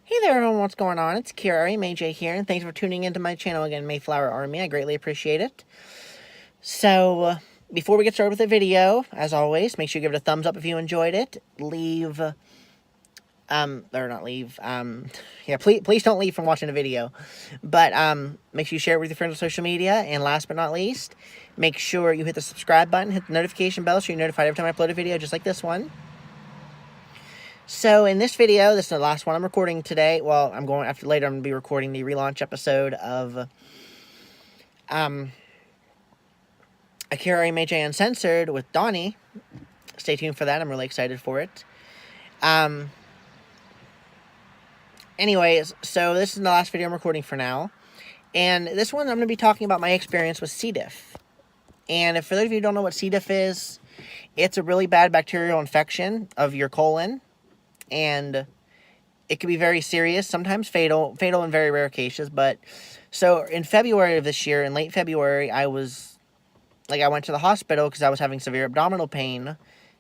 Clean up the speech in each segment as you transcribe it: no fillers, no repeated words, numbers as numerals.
Hey there everyone, what's going on? It's Kira, May here, and thanks for tuning into my channel again, Mayflower Army. I greatly appreciate it. So, before we get started with the video, as always, make sure you give it a thumbs up if you enjoyed it. Leave, or not leave, yeah, please don't leave from watching the video. But, make sure you share it with your friends on social media, and last but not least, make sure you hit the subscribe button, hit the notification bell so you're notified every time I upload a video just like this one. So in this video, this is the last one I'm recording today. Well, later I'm going to be recording the relaunch episode of Akira Meiji Uncensored with Donnie. Stay tuned for that. I'm really excited for it. Anyways, so this is the last video I'm recording for now. And this one I'm going to be talking about my experience with C-Diff. And for those of you who don't know what C-Diff is, it's a really bad bacterial infection of your colon. And it can be very serious, sometimes fatal in very rare cases. But so in February of this year, in late February, I went to the hospital because I was having severe abdominal pain,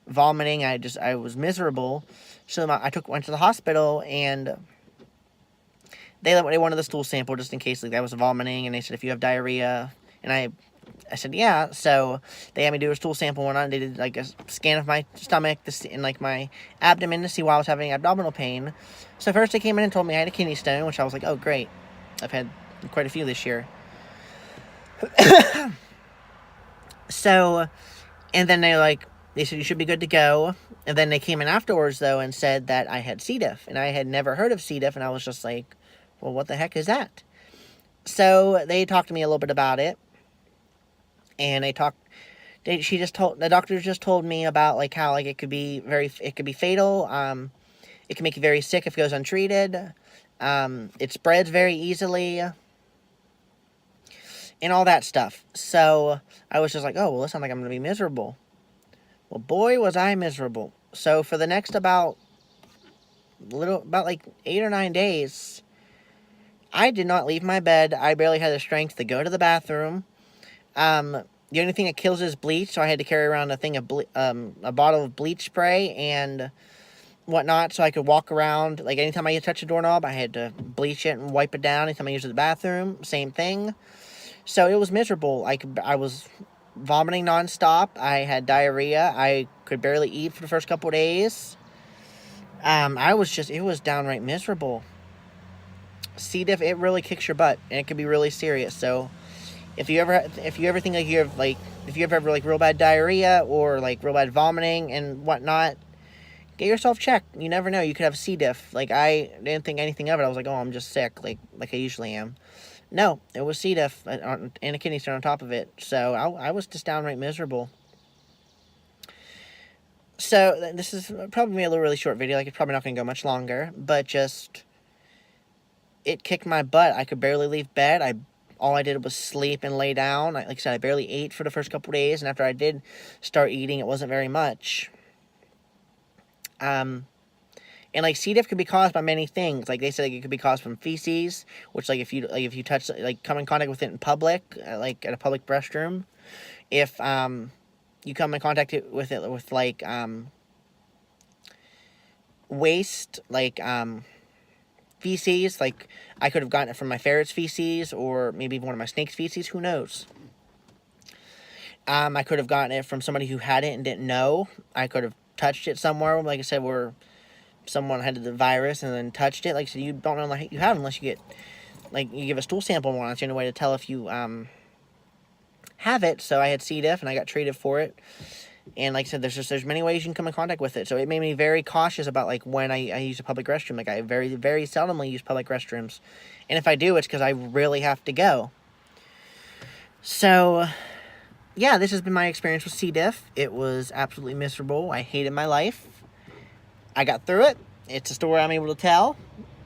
vomiting. I was miserable. So went to the hospital, and they wanted the stool sample just in case I was vomiting, and they said, if you have diarrhea, and I said, yeah. So they had me do a stool sample and they did a scan of my stomach and my abdomen to see why I was having abdominal pain. So first they came in and told me I had a kidney stone, which I was like, oh great, I've had quite a few this year. So, and then they said you should be good to go. And then they came in afterwards though and said that I had C-Diff, and I had never heard of C-Diff, and I was just like, well, what the heck is that? So they talked to me a little bit about it. And the doctor just told me about how it could be fatal. It can make you very sick if it goes untreated. It spreads very easily, and all that stuff. So I was just like, oh well, this sounds like I'm gonna be miserable. Well, boy, was I miserable. So for the next about 8 or 9 days, I did not leave my bed. I barely had the strength to go to the bathroom. The only thing that kills is bleach, so I had to carry around a bottle of bleach spray and whatnot, so I could walk around. Anytime I touch a doorknob, I had to bleach it and wipe it down. Anytime I used the bathroom, same thing. So it was miserable. I was vomiting nonstop. I had diarrhea. I could barely eat for the first couple of days. It was downright miserable. C-Diff, it really kicks your butt, and it can be really serious. So if you ever think you have if you ever have real bad diarrhea or real bad vomiting and whatnot, get yourself checked. You never know, you could have C-Diff. I didn't think anything of it. I was like, oh, I'm just sick, like I usually am. No, it was C-Diff and a kidney stone on top of it. So I was just downright miserable. So this is probably a really short video. It's probably not going to go much longer, but just it kicked my butt. I could barely leave bed. All I did was sleep and lay down. Like I said, I barely ate for the first couple days, and after I did start eating, it wasn't very much. And C-Diff could be caused by many things. They said it could be caused from feces, which if you touch come in contact with it in public, at a public restroom, if you come in contact with it with waste, feces, I could have gotten it from my ferret's feces, or maybe one of my snake's feces, who knows. I could have gotten it from somebody who had it and didn't know. I could have touched it somewhere, like I said, where someone had the virus and then touched it. Like I said, you don't know you have unless you get, you give a stool sample and it's the only way to tell if you have it. So I had C-Diff and I got treated for it. And like I said, there's many ways you can come in contact with it. So it made me very cautious about when I use a public restroom. I very, very seldomly use public restrooms. And if I do, it's because I really have to go. So yeah, this has been my experience with C-Diff. It was absolutely miserable. I hated my life. I got through it. It's a story I'm able to tell.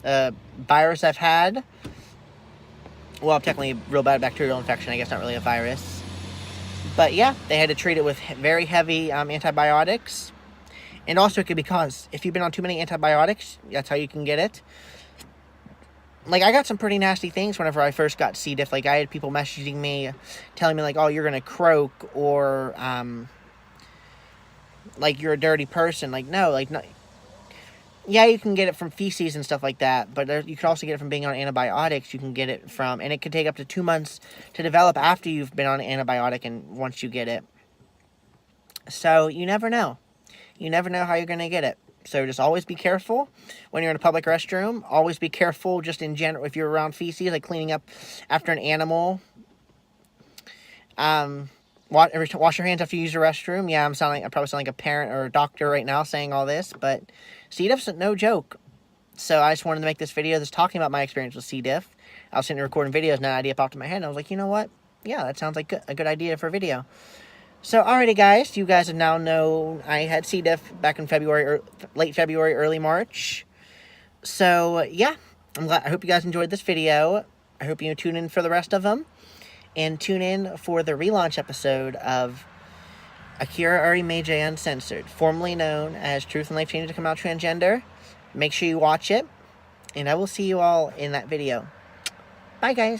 Virus I've had. Well, technically a real bad bacterial infection. I guess not really a virus. But yeah, they had to treat it with very heavy antibiotics. And also it could be caused, if you've been on too many antibiotics, that's how you can get it. I got some pretty nasty things whenever I first got C-Diff. I had people messaging me, telling me oh, you're gonna croak, or you're a dirty person. No, Yeah, you can get it from feces and stuff like that, but you can also get it from being on antibiotics. You can get it from, and it can take up to 2 months to develop after you've been on an antibiotic and once you get it. So you never know. You never know how you're going to get it. So just always be careful when you're in a public restroom. Always be careful just in general if you're around feces, like cleaning up after an animal. Wash your hands after you use the restroom. Yeah, I probably sound like a parent or a doctor right now saying all this, but C-Diff's no joke. So I just wanted to make this video that's talking about my experience with C-Diff. I was sitting there recording videos, and an idea popped in my head, and I was like, you know what? Yeah, that sounds like a good idea for a video. So, alrighty, guys. You guys have now known I had C-Diff back in February, or late February, early March. So, yeah. I hope you guys enjoyed this video. I hope you tune in for the rest of them. And tune in for the relaunch episode of Akira Arimeije Uncensored, formerly known as Truth and Life Changing to Come Out Transgender. Make sure you watch it. And I will see you all in that video. Bye, guys.